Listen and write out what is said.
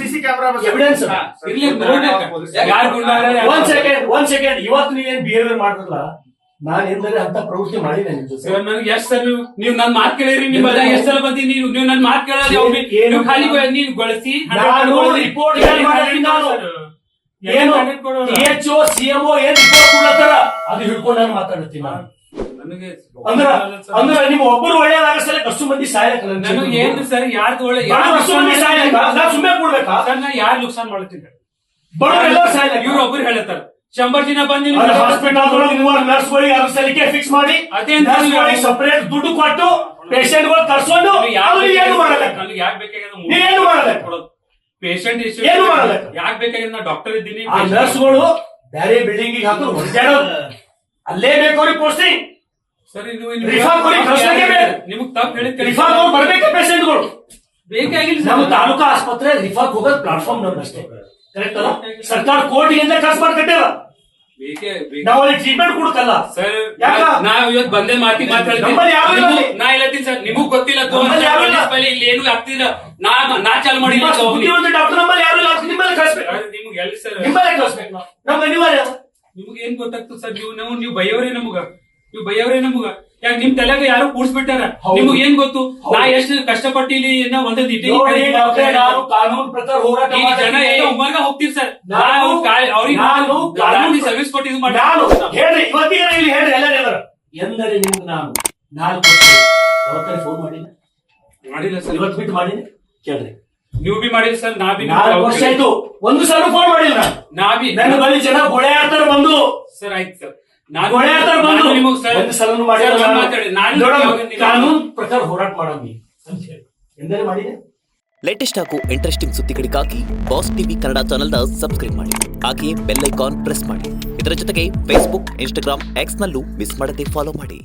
CC camera evidence ಇರ್ಲಿ ಯಾರು ಒಂದ್ ಸೆಕೆಂಡ್ ಇವತ್ತು ನೀವೇನ್ ಬಿಹೇವಿಯರ್ ಮಾಡಿದ್ರಲ್ಲ ನಾನ್ ಎಂದರೆ ಅಂತ ಪ್ರವೃತ್ತಿ ಮಾಡಿದೆ ನಿಮ್ ಜೊತೆ. ಸರ್ ನನಗೆ ಎಷ್ಟು ಸರ್ ನೀವು ನನ್ನ ಮಾತು ಕೇಳಿರಿ, ನಿಮ್ಮ ಎಷ್ಟು ಸಲ ಬಂದಿ ನೀವು ನನ್ನ ಮಾತು ಕೇಳೋದು ನೀವು ಖಾಲಿ ನೀವು ಗಳಿಸಿ ನಾನು ರಿಪೋರ್ಟ್ ಏನು DHO CMO ಏನ್ ರಿಪೋರ್ಟ್ ಕೊಡ್ಲತ್ತಾರ ಅದು ಹಿಡ್ಕೊಂಡು ನಾನು ಮಾತಾಡ್ತೀನಿ ನಾನು. ನನಗೆ ಅಂದ್ರ ನಿಮ್ ಒಬ್ಬರು ಒಳ್ಳೆಯದಾಗಸಲೆ ಅಷ್ಟು ಮಂದಿ ಸಾಯಲ್ಲ. ನನಗೆ ಏನು ಸರ್ ಯಾರ್ದು ಒಳ್ಳೆ ಅಷ್ಟು ಮಂದಿ ಸಾಯಲ್ಲ ನಾ ಸುಮ್ಮನೆ ಕೊಡ್ಬೇಕಾ ಸರ್? ನಾ ಯಾರು ನುಕ್ಸಾನ್ ಮಾಡ್ತೀನಿ ಬಡವರೆಲ್ಲ ಸಾಯಲ್ಲ. ಇವ್ರು ಒಬ್ರು ಹೇಳತ್ತಾರ 100 ಜನ ಬಂದಿ ಹಾಸ್ಪಿಟಲ್ ಒಳಗೆ 3 ನರ್ಸ್ಗಳಿಗೆ ಅದ್ರ ಸಲಿಕೆ ಫಿಕ್ಸ್ ಮಾಡಿ ಅದೇ ಸಪರೇಟ್ ದುಡ್ಡು ಕೊಟ್ಟು ಪೇಷಂಟ್ ಗಳು ತರ್ಸ್ಕೊಂಡು ಏನು ಮಾಡಲ್ಲ. ನನಗೆ ಯಾಕೆ ಬೇಕಾಗಿದೆ ನೀವೇನು ಮಾಡಲ್ಲ. ಪೇಷಂಟ್ ಏನು ಮಾಡಲ್ಲ. ಯಾಕೆ ಬೇಕಾಗಿದೆ ನಾ ಡಾಕ್ಟರ್ ಇದ್ದೀನಿ. ಆ ನರ್ಸ್ಗಳು ಬೇರೆ ಬಿಲ್ಡಿಂಗ್ ಹಾಕಿ ಹೊರಟಾಡೋದು ಅಲ್ಲೇ ಬೇಕು ಅವ್ರಿಗೆ ಪೋಸ್ಟಿಂಗ್. ಸರಿ ನಿಮಗ್ ತಪ್ಪು ಹೇಳಿದ್ ಬರ್ಬೇಕು ಪೇಷಂಟ್ಗಳು ಬೇಕಾಗಿಲ್ಲ ನಮ್ಮ ತಾಲೂಕಾ ಆಸ್ಪತ್ರೆ ರಿಫಾಕ್ ಹೋಗೋದು ಪ್ಲಾಟ್ಫಾರ್ಮ್ ನಮ್ದು ಅಷ್ಟೇ. ಕರೆಕ್ಟ್ ಅಲ್ಲ? ಸರ್ಕಾರ ಕೋಟಿಗಿಂತ ಖರ್ಚು ಮಾಡಿ ಕಟ್ಟಿಲ್ಲ. ನಾವು ಅಲ್ಲಿ ಟ್ರೀಟ್ಮೆಂಟ್ ಕೊಡಕಲ್ಲ ಸರ್. ನಾವ್ ಇವತ್ತು ಬಂದೇ ಮಾತಿಗೆ ನಾ ಹೇಳ್ತೀನಿ ಸರ್, ನಿಮಗ್ ಗೊತ್ತಿಲ್ಲ ಇಲ್ಲಿ ಏನು ಆಗ್ತಿಲ್ಲ. ನಾ ಚಾಲು ಮಾಡಿಲ್ಲ ಡಾಕ್ಟರ್ ನಮ್ಮಲ್ಲಿ ಯಾರು ಇಲ್ಲ. ನಿಮ್ಮಲ್ಲಿ ಕಳಿಸ್ಬೇಕು. ನಿಮ್ಗೆ ಎಲ್ಲಿ ಸರ್? ನಿಮ್ಮಲ್ಲೇ ಕಳಿಸ್ಬೇಕು. ನಮ್ಗೆ ಅನಿವಾರ್ಯ. ನಿಮ್ಗೆ ಏನ್ ಗೊತ್ತಾಗ್ತದೆ ಸರ್? ನೀವು ಬೈಯವರೇ ನಮಗ ಯಾಕೆ ನಿಮ್ ತಲೆಗ ಯಾರು ಕೂಡ್ಸ್ಬಿಟ್ಟಾರ? ನಿಮ್ಗೆ ಏನ್ ಗೊತ್ತು ನಾ ಎಷ್ಟು ಕಷ್ಟಪಟ್ಟಿಲಿ ಒಂದೊಂದು ಕಾನೂನು ಪ್ರಕಾರ ಹೋರಾಟ ಜನ ಉಮರ್ಗ ಹೋಗ್ತೀವಿ ಸರ್. ಅವ್ರಿಗೆ ಸರ್ವಿಸ್ ಕೊಟ್ಟಿದ್ದು ಮಾಡಿ ಹೇಳ್ರಿ ಇವತ್ತಿಗೆ ಇಲ್ಲಿ ಹೇಳ್ರಿ ಎಲ್ಲರೂ ಎಂದರೆ ನಿಮ್ಗೆ ನಾನು 4 ವರ್ಷ ಯಾವತ್ತಾರೆ ಫೋನ್ ಮಾಡಿಲ್ಲ ಸರ್. ಇವತ್ತು ಬಿಟ್ಟು ಮಾಡಿನಿ ಕೇಳ್ರಿ. ನೀವು ಬಿ ಮಾಡಿಲ್ಲ ಸರ್. 4 ವರ್ಷ ಆಯ್ತು ಒಂದು ಸಲ ಫೋನ್ ಮಾಡಿಲ್ಲ. ನನ್ನ ಬಳಿ ಜನ ಗೊಳೆ ಆಡ್ತಾರೆ ಬಂದು ಸರ್. ಆಯ್ತು ಸರ್, ಕಾನೂನು ಪ್ರಕಾರ ಹೋರಾಟ ಮಾಡೋದು ಎಂದರೆ ಮಾಡಿದೆ. ಲೇಟೆಸ್ಟ್ ಹಾಗೂ ಇಂಟ್ರೆಸ್ಟಿಂಗ್ ಸುದ್ದಿಗಳಿಗಾಗಿ ಬಾಸ್ ಟಿವಿ ಕನ್ನಡ ಚಾನೆಲ್ನ ಸಬ್ಸ್ಕ್ರೈಬ್ ಮಾಡಿ. ಹಾಗೆಯೇ ಬೆಲ್ ಐಕಾನ್ ಪ್ರೆಸ್ ಮಾಡಿ. ಇದರ ಜೊತೆಗೆ ಫೇಸ್ಬುಕ್, ಇನ್ಸ್ಟಾಗ್ರಾಮ್, ಎಕ್ಸ್ ನಲ್ಲೂ ಮಿಸ್ ಮಾಡದೆ ಫಾಲೋ ಮಾಡಿ.